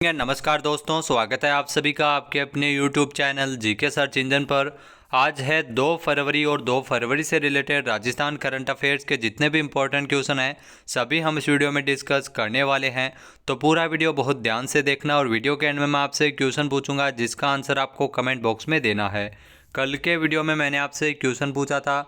नमस्कार दोस्तों, स्वागत है आप सभी का आपके अपने YouTube channel GK search engine पर। आज है 2 फरवरी और 2 फरवरी से रिलेटेड राजस्थान करंट अफेयर्स के जितने भी इंपॉर्टेंट क्वेश्चन हैं सभी हम इस वीडियो में डिस्कस करने वाले हैं। तो पूरा वीडियो बहुत ध्यान से देखना और वीडियो के एंड में मैं आपसे क्वेश्चन पूछूंगा जिसका आंसर आपको कमेंट बॉक्स में देना है। कल के वीडियो में मैंने आपसे क्वेश्चन पूछा था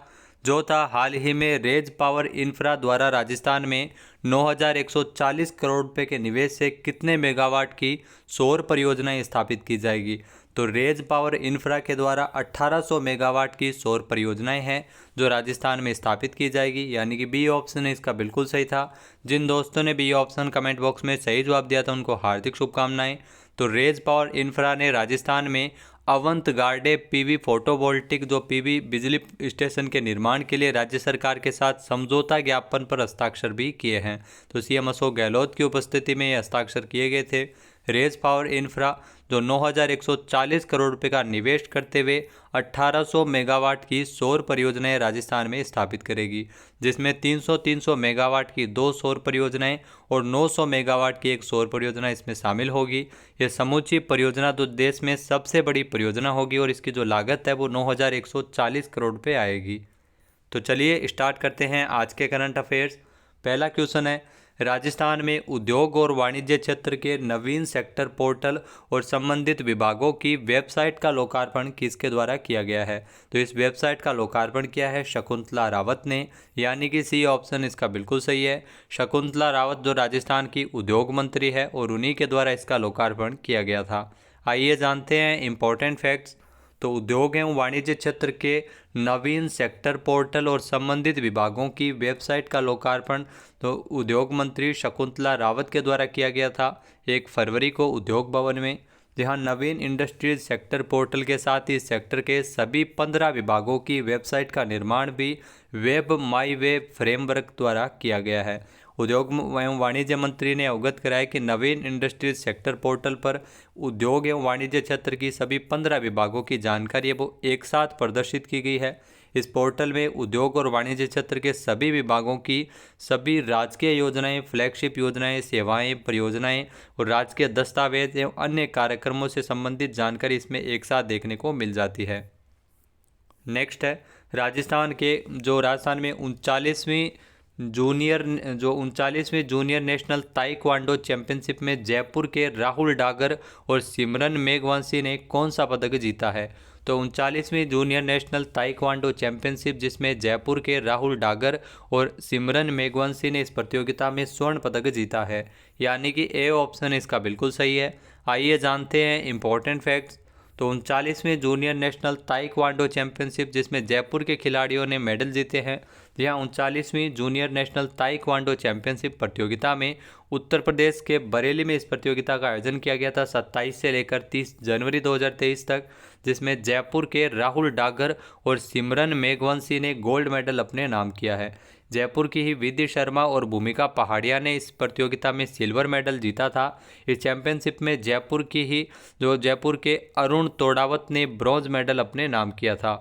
जो था हाल ही में रेज पावर इंफ्रा द्वारा राजस्थान में 9,140 करोड़ रुपए के निवेश से कितने मेगावाट की सौर परियोजनाएं स्थापित की जाएगी। तो रेज पावर इंफ्रा के द्वारा 1800 मेगावाट की सौर परियोजनाएं हैं जो राजस्थान में स्थापित की जाएगी, यानी कि बी ऑप्शन इसका बिल्कुल सही था। जिन दोस्तों ने बी ऑप्शन कमेंट बॉक्स में सही जवाब दिया था उनको हार्दिक शुभकामनाएं। तो रेज पावर इंफ्रा ने राजस्थान में अवंत गार्डे पीवी फोटोवोल्टिक जो पीवी बिजली स्टेशन के निर्माण के लिए राज्य सरकार के साथ समझौता ज्ञापन पर हस्ताक्षर भी किए हैं। तो सीएम अशोक गहलोत की उपस्थिति में ये हस्ताक्षर किए गए थे। रेज पावर इंफ्रा जो 9,140 करोड़ रुपए का निवेश करते हुए 1800 मेगावाट की सौर परियोजनाएं राजस्थान में स्थापित करेगी, जिसमें 300 मेगावाट की 2 सौर परियोजनाएं और 900 मेगावाट की एक सौर परियोजना इसमें शामिल होगी। ये समूची परियोजना तो देश में सबसे बड़ी परियोजना होगी और इसकी जो लागत है वो 9,140 करोड़ रुपये आएगी। तो चलिए स्टार्ट करते हैं आज के करंट अफेयर्स। पहला क्वेश्चन है, राजस्थान में उद्योग और वाणिज्य क्षेत्र के नवीन सेक्टर पोर्टल और संबंधित विभागों की वेबसाइट का लोकार्पण किसके द्वारा किया गया है। तो इस वेबसाइट का लोकार्पण किया है शकुंतला रावत ने, यानी कि सी ऑप्शन इसका बिल्कुल सही है। शकुंतला रावत जो राजस्थान की उद्योग मंत्री है और उन्हीं के द्वारा इसका लोकार्पण किया गया था। आइए जानते हैं इंपॉर्टेंट फैक्ट्स। तो उद्योग एवं वाणिज्य क्षेत्र के नवीन सेक्टर पोर्टल और संबंधित विभागों की वेबसाइट का लोकार्पण तो उद्योग मंत्री शकुंतला रावत के द्वारा किया गया था 1 फरवरी को उद्योग भवन में, जहां नवीन इंडस्ट्रीज सेक्टर पोर्टल के साथ ही सेक्टर के सभी 15 विभागों की वेबसाइट का निर्माण भी वेब माई वेब फ्रेमवर्क द्वारा किया गया है। उद्योग एवं वाणिज्य मंत्री ने अवगत कराया कि नवीन इंडस्ट्रीज सेक्टर पोर्टल पर उद्योग एवं वाणिज्य क्षेत्र की सभी 15 विभागों की जानकारी वो एक साथ प्रदर्शित की गई है। इस पोर्टल में उद्योग और वाणिज्य क्षेत्र के सभी विभागों की सभी राजकीय योजनाएं, फ्लैगशिप योजनाएं, सेवाएं, परियोजनाएं और राजकीय दस्तावेज एवं अन्य कार्यक्रमों से संबंधित जानकारी इसमें एक साथ देखने को मिल जाती है। नेक्स्ट है, राजस्थान में 39वीं जूनियर नेशनल ताइक्वांडो चैंपियनशिप में जयपुर के राहुल डागर और सिमरन मेघवंशी ने कौन सा पदक जीता है। तो 39वीं जूनियर नेशनल ताइक्वांडो चैंपियनशिप जिसमें जयपुर के राहुल डागर और सिमरन मेघवंशी ने इस प्रतियोगिता में स्वर्ण पदक जीता है, यानी कि ए ऑप्शन इसका बिल्कुल सही है। आइए जानते हैं इंपॉर्टेंट फैक्ट्स। तो 39वीं जूनियर नेशनल ताइक्वांडो चैंपियनशिप जिसमें जयपुर के खिलाड़ियों ने मेडल जीते हैं। जहां 39वीं जूनियर नेशनल ताइक्वांडो चैंपियनशिप प्रतियोगिता में उत्तर प्रदेश के बरेली में इस प्रतियोगिता का आयोजन किया गया था 27 से लेकर 30 जनवरी 2023 तक, जिसमें जयपुर के राहुल डागर और सिमरन मेघवंशी ने गोल्ड मेडल अपने नाम किया है। जयपुर की ही विधि शर्मा और भूमिका पहाड़िया ने इस प्रतियोगिता में सिल्वर मेडल जीता था। इस चैंपियनशिप में जयपुर के अरुण तोड़ावत ने ब्रॉन्ज मेडल अपने नाम किया था।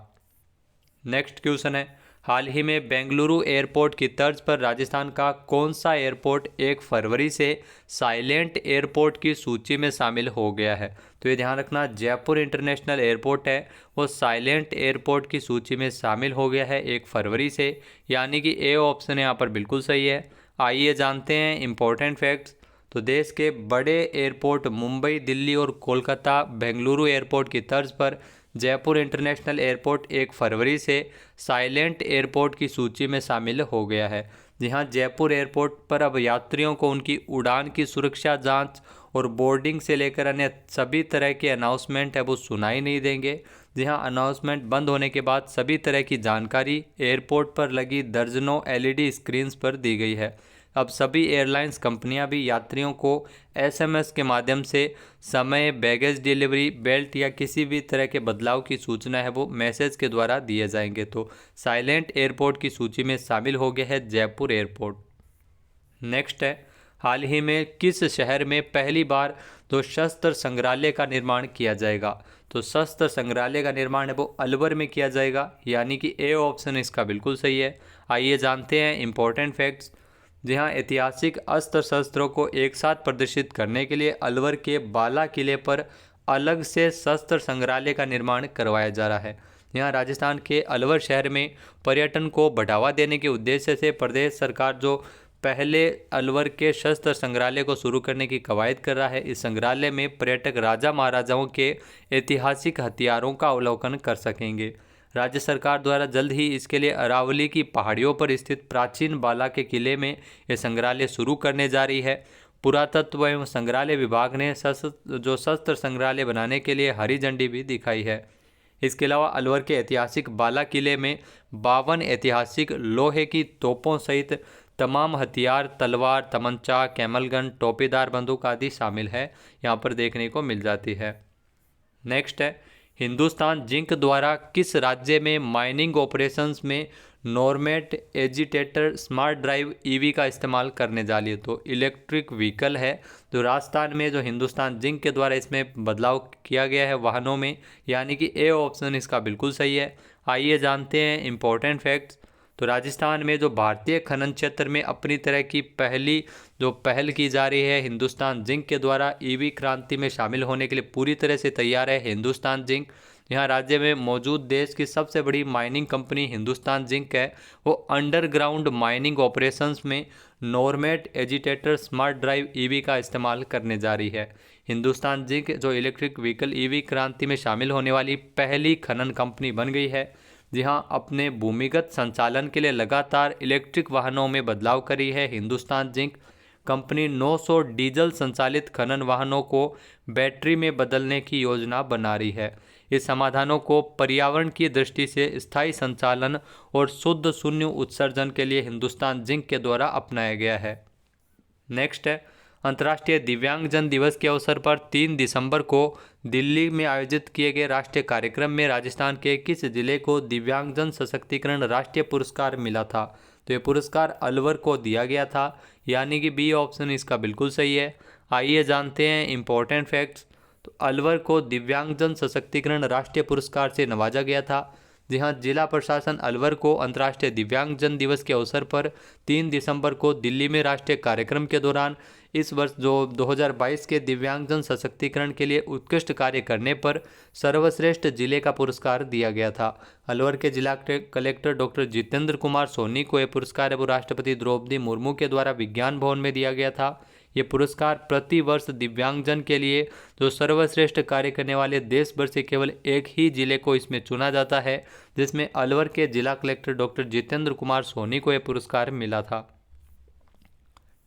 नेक्स्ट क्वेश्चन है, हाल ही में बेंगलुरु एयरपोर्ट की तर्ज पर राजस्थान का कौन सा एयरपोर्ट 1 फरवरी से साइलेंट एयरपोर्ट की सूची में शामिल हो गया है। तो ये ध्यान रखना, जयपुर इंटरनेशनल एयरपोर्ट है वो साइलेंट एयरपोर्ट की सूची में शामिल हो गया है 1 फरवरी से, यानी कि ए ऑप्शन यहाँ पर बिल्कुल सही है। आइए जानते हैं इंपॉर्टेंट फैक्ट्स। तो देश के बड़े एयरपोर्ट मुंबई, दिल्ली और कोलकाता बेंगलुरु एयरपोर्ट की तर्ज पर जयपुर इंटरनेशनल एयरपोर्ट 1 फरवरी से साइलेंट एयरपोर्ट की सूची में शामिल हो गया है। जहां जयपुर एयरपोर्ट पर अब यात्रियों को उनकी उड़ान की सुरक्षा जांच और बोर्डिंग से लेकर अन्य सभी तरह के अनाउंसमेंट है वो सुनाई नहीं देंगे। जहां अनाउंसमेंट बंद होने के बाद सभी तरह की जानकारी एयरपोर्ट पर लगी दर्जनों एलईडी स्क्रीन्स पर दी गई है। अब सभी एयरलाइंस कंपनियां भी यात्रियों को एसएमएस के माध्यम से समय, बैगेज डिलीवरी, बेल्ट या किसी भी तरह के बदलाव की सूचना है वो मैसेज के द्वारा दिए जाएंगे। तो साइलेंट एयरपोर्ट की सूची में शामिल हो गया है जयपुर एयरपोर्ट। नेक्स्ट है, हाल ही में किस शहर में पहली बार तो शस्त्र संग्रहालय का निर्माण किया जाएगा। तो शस्त्र संग्रहालय का निर्माण है वो अलवर में किया जाएगा, यानी कि ए ऑप्शन इसका बिल्कुल सही है। आइए जानते हैं इंपॉर्टेंट फैक्ट्स। जी हाँ, ऐतिहासिक अस्त्र शस्त्रों को एक साथ प्रदर्शित करने के लिए अलवर के बाला किले पर अलग से शस्त्र संग्रहालय का निर्माण करवाया जा रहा है। यहाँ राजस्थान के अलवर शहर में पर्यटन को बढ़ावा देने के उद्देश्य से प्रदेश सरकार जो पहले अलवर के शस्त्र संग्रहालय को शुरू करने की कवायद कर रहा है। इस संग्रहालय में पर्यटक राजा महाराजाओं के ऐतिहासिक हथियारों का अवलोकन कर सकेंगे। राज्य सरकार द्वारा जल्द ही इसके लिए अरावली की पहाड़ियों पर स्थित प्राचीन बाला के किले में यह संग्रहालय शुरू करने जा रही है। पुरातत्व एवं संग्रहालय विभाग ने शस्त्र संग्रहालय बनाने के लिए हरी झंडी भी दिखाई है। इसके अलावा अलवर के ऐतिहासिक बाला किले में 52 ऐतिहासिक लोहे की तोपों सहित तमाम हथियार, तलवार, तमंचा, कैमल गन, टोपीदार बंदूक आदि शामिल है, यहाँ पर देखने को मिल जाती है। नेक्स्ट है, हिंदुस्तान जिंक द्वारा किस राज्य में माइनिंग ऑपरेशंस में नॉर्मेट एजिटेटर स्मार्ट ड्राइव ईवी का इस्तेमाल करने जा रही है? तो इलेक्ट्रिक व्हीकल है जो राजस्थान में जो हिंदुस्तान जिंक के द्वारा इसमें बदलाव किया गया है वाहनों में, यानी कि ए ऑप्शन इसका बिल्कुल सही है। आइए जानते हैं इंपॉर्टेंट फैक्ट्स। तो राजस्थान में जो भारतीय खनन क्षेत्र में अपनी तरह की पहल की जा रही है, हिंदुस्तान जिंक के द्वारा ईवी क्रांति में शामिल होने के लिए पूरी तरह से तैयार है हिंदुस्तान जिंक। यहाँ राज्य में मौजूद देश की सबसे बड़ी माइनिंग कंपनी हिंदुस्तान जिंक है, वो अंडरग्राउंड माइनिंग ऑपरेशंस में नॉर्मेट एजिटेटर स्मार्ट ड्राइव ईवी का इस्तेमाल करने जा रही है। हिंदुस्तान जिंक जो इलेक्ट्रिक व्हीकल ईवी क्रांति में शामिल होने वाली पहली खनन कंपनी बन गई है। जी हाँ, अपने भूमिगत संचालन के लिए लगातार इलेक्ट्रिक वाहनों में बदलाव कर रही है हिंदुस्तान जिंक। कंपनी 900 डीजल संचालित खनन वाहनों को बैटरी में बदलने की योजना बना रही है। इस समाधानों को पर्यावरण की दृष्टि से स्थायी संचालन और शुद्ध शून्य उत्सर्जन के लिए हिंदुस्तान जिंक के द्वारा अपनाया गया है। नेक्स्ट है, अंतर्राष्ट्रीय दिव्यांगजन दिवस के अवसर पर 3 दिसंबर को दिल्ली में आयोजित किए गए राष्ट्रीय कार्यक्रम में राजस्थान के किस जिले को दिव्यांगजन सशक्तिकरण राष्ट्रीय पुरस्कार मिला था? तो ये पुरस्कार अलवर को दिया गया था, यानी कि बी ऑप्शन इसका बिल्कुल सही है। आइए जानते हैं इंपॉर्टेंट फैक्ट्स। तो अलवर को दिव्यांगजन सशक्तिकरण राष्ट्रीय पुरस्कार से नवाजा गया था। जी हाँ, जिला प्रशासन अलवर को अंतर्राष्ट्रीय दिव्यांगजन दिवस के अवसर पर 3 दिसंबर को दिल्ली में राष्ट्रीय कार्यक्रम के दौरान इस वर्ष जो 2022 के दिव्यांगजन सशक्तिकरण के लिए उत्कृष्ट कार्य करने पर सर्वश्रेष्ठ जिले का पुरस्कार दिया गया था। अलवर के जिला कलेक्टर डॉक्टर जितेंद्र कुमार सोनी को यह पुरस्कार राष्ट्रपति द्रौपदी मुर्मू के द्वारा विज्ञान भवन में दिया गया था। ये पुरस्कार प्रति वर्ष दिव्यांगजन के लिए जो सर्वश्रेष्ठ कार्य करने वाले देश भर से केवल एक ही जिले को इसमें चुना जाता है, जिसमें अलवर के जिला कलेक्टर डॉक्टर जितेंद्र कुमार सोनी को यह पुरस्कार मिला था।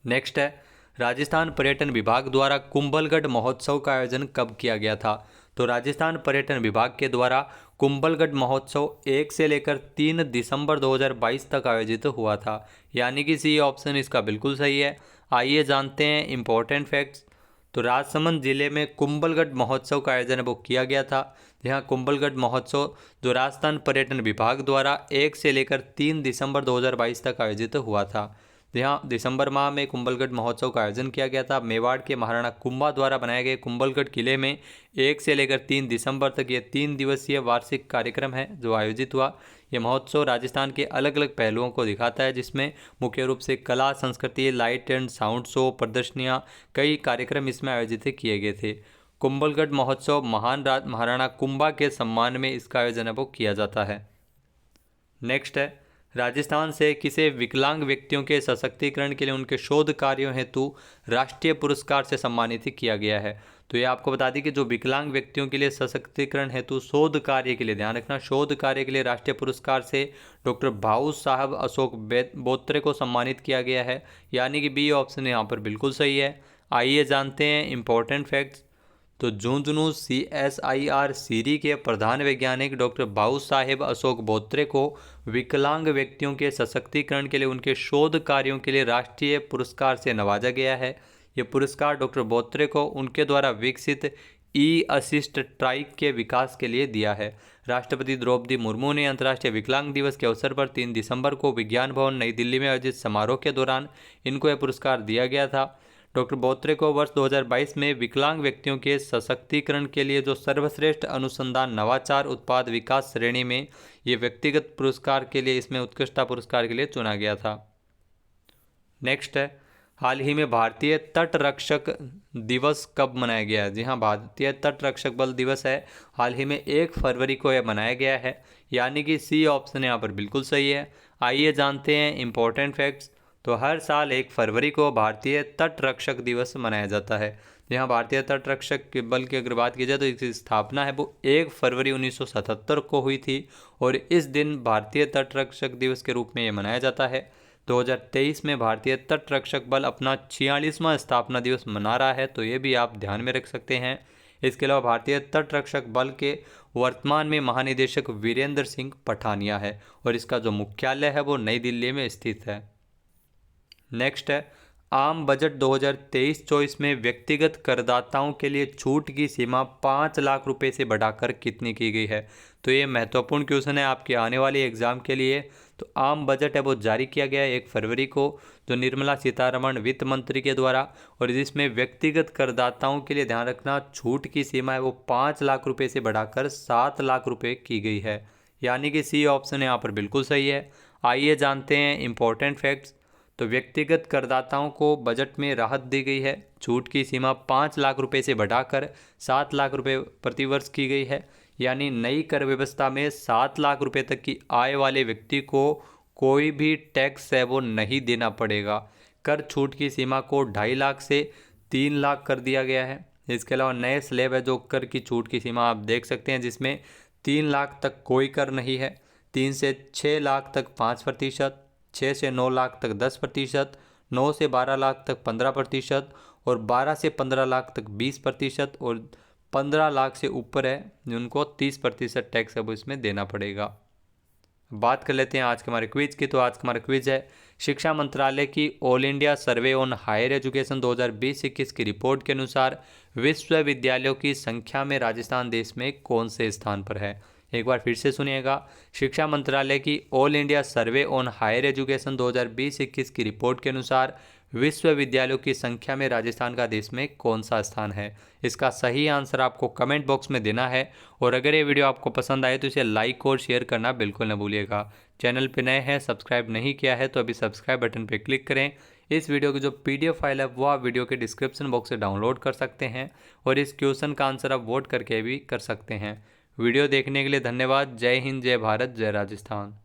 नेक्स्ट है, राजस्थान पर्यटन विभाग द्वारा कुंभलगढ़ महोत्सव का आयोजन कब किया गया था? तो राजस्थान पर्यटन विभाग के द्वारा कुंभलगढ़ महोत्सव 1 से लेकर 3 दिसंबर 2022 तक आयोजित हुआ था, यानी कि सी ऑप्शन इसका बिल्कुल सही है। आइए जानते हैं इंपॉर्टेंट फैक्ट्स। तो राजसमंद जिले में कुंभलगढ़ महोत्सव का आयोजन वो किया गया था। यहाँ कुंभलगढ़ महोत्सव जो राजस्थान पर्यटन विभाग द्वारा 1 से लेकर 3 दिसंबर 2022 तक आयोजित हुआ था। यहाँ दिसंबर माह में कुंभलगढ़ महोत्सव का आयोजन किया गया था। मेवाड़ के महाराणा कुंभा द्वारा बनाए गए कुंभलगढ़ किले में 1 से लेकर 3 दिसंबर तक ये 3 दिवसीय वार्षिक कार्यक्रम है जो आयोजित हुआ। ये महोत्सव राजस्थान के अलग अलग पहलुओं को दिखाता है, जिसमें मुख्य रूप से कला, संस्कृति, लाइट एंड साउंड शो, प्रदर्शनियाँ, कई कार्यक्रम इसमें आयोजित किए गए थे। कुंभलगढ़ महोत्सव महान महाराणा कुंभा के सम्मान में इसका आयोजन वो किया जाता है। नेक्स्ट है, राजस्थान से किसे विकलांग व्यक्तियों के सशक्तिकरण के लिए उनके शोध कार्यों हेतु राष्ट्रीय पुरस्कार से सम्मानित किया गया है? तो ये आपको बता दी कि जो विकलांग व्यक्तियों के लिए सशक्तिकरण हेतु शोध कार्य के लिए, ध्यान रखना, शोध कार्य के लिए राष्ट्रीय पुरस्कार से डॉक्टर भाऊ साहब अशोक बोत्रे को सम्मानित किया गया है, यानी कि बी ऑप्शन यहाँ पर बिल्कुल सही है। आइए जानते हैं इंपॉर्टेंट फैक्ट्स। तो झुंझुनू CSIR सीरी के प्रधान वैज्ञानिक डॉक्टर भाऊ साहेब अशोक बोत्रे को विकलांग व्यक्तियों के सशक्तिकरण के लिए उनके शोध कार्यों के लिए राष्ट्रीय पुरस्कार से नवाजा गया है। ये पुरस्कार डॉक्टर बोत्रे को उनके द्वारा विकसित असिस्ट ट्राइक के विकास के लिए दिया है। राष्ट्रपति द्रौपदी मुर्मू ने अंतर्राष्ट्रीय विकलांग दिवस के अवसर पर 3 दिसंबर को विज्ञान भवन नई दिल्ली में आयोजित समारोह के दौरान इनको यह पुरस्कार दिया गया था। डॉक्टर बोत्रे को वर्ष 2022 में विकलांग व्यक्तियों के सशक्तिकरण के लिए जो सर्वश्रेष्ठ अनुसंधान नवाचार उत्पाद विकास श्रेणी में ये व्यक्तिगत पुरस्कार के लिए, इसमें उत्कृष्टता पुरस्कार के लिए चुना गया था। नेक्स्ट है, हाल ही में भारतीय तट रक्षक दिवस कब मनाया गया है? जी हाँ, भारतीय तट रक्षक बल दिवस है, हाल ही में 1 फरवरी को यह मनाया गया है, यानी कि सी ऑप्शन यहाँ पर बिल्कुल सही है। आइए जानते हैं इंपॉर्टेंट फैक्ट्स। तो हर साल 1 फरवरी को भारतीय तट रक्षक दिवस मनाया जाता है। यहाँ भारतीय तट रक्षक के बल की अगर बात की जाए तो इसकी स्थापना है वो 1 फरवरी 1977 को हुई थी और इस दिन भारतीय तट रक्षक दिवस के रूप में ये मनाया जाता है। 2023 में भारतीय तट रक्षक बल अपना 46वां स्थापना दिवस मना रहा है, तो ये भी आप ध्यान में रख सकते हैं। इसके अलावा भारतीय तट रक्षक बल के वर्तमान में महानिदेशक वीरेंद्र सिंह पठानिया है और इसका जो मुख्यालय है वो नई दिल्ली में स्थित है। नेक्स्ट है, आम बजट 2023-24 में व्यक्तिगत करदाताओं के लिए छूट की सीमा 5 लाख रुपए से बढ़ाकर कितनी की गई है? तो ये महत्वपूर्ण क्वेश्चन है आपके आने वाले एग्जाम के लिए। तो आम बजट है वो जारी किया गया है 1 फरवरी को, जो निर्मला सीतारमण वित्त मंत्री के द्वारा, और जिसमें व्यक्तिगत करदाताओं के लिए ध्यान रखना छूट की सीमा है वो 5 लाख रुपये से बढ़ाकर 7 लाख रुपये की गई है, यानी कि सी ऑप्शन यहाँ पर बिल्कुल सही है। आइए जानते हैं इंपॉर्टेंट फैक्ट्स। तो व्यक्तिगत करदाताओं को बजट में राहत दी गई है, छूट की सीमा 5 लाख रुपए से बढ़ाकर 7 लाख रुपए प्रतिवर्ष की गई है, यानी नई कर व्यवस्था में 7 लाख रुपए तक की आय वाले व्यक्ति को कोई भी टैक्स है वो नहीं देना पड़ेगा। कर छूट की सीमा को 2.5 लाख से 3 लाख कर दिया गया है। इसके अलावा नए स्लैब है जो कर की छूट की सीमा आप देख सकते हैं, जिसमें 3 लाख तक कोई कर नहीं है, 3 से 6 लाख तक 5%, 6 से 9 लाख तक 10%, 9 से 12 लाख तक 15% और 12 से 15 लाख तक 20% और 15 लाख से ऊपर है जिनको 30% टैक्स है वो इसमें देना पड़ेगा। बात कर लेते हैं आज के हमारे क्विज की। तो आज का हमारा क्विज है, शिक्षा मंत्रालय की all India survey on higher education 2020-21 की रिपोर्ट के अनुसार विश्वविद्यालयों की संख्या में राजस्थान देश में कौन से स्थान पर है? एक बार फिर से सुनिएगा, शिक्षा मंत्रालय की all India survey on higher education 2020-21 की रिपोर्ट के अनुसार विश्वविद्यालयों की संख्या में राजस्थान का देश में कौन सा स्थान है? इसका सही आंसर आपको कमेंट बॉक्स में देना है। और अगर ये वीडियो आपको पसंद आए तो इसे लाइक और शेयर करना बिल्कुल न भूलिएगा। चैनल पर नए हैं, सब्सक्राइब नहीं किया है तो अभी सब्सक्राइब बटन पर क्लिक करें। इस वीडियो की जो PDF फाइल है वो आप वीडियो के डिस्क्रिप्शन बॉक्स से डाउनलोड कर सकते हैं और इस क्वेश्चन का आंसर आप वोट करके भी कर सकते हैं। वीडियो देखने के लिए धन्यवाद। जय हिंद, जय भारत, जय राजस्थान।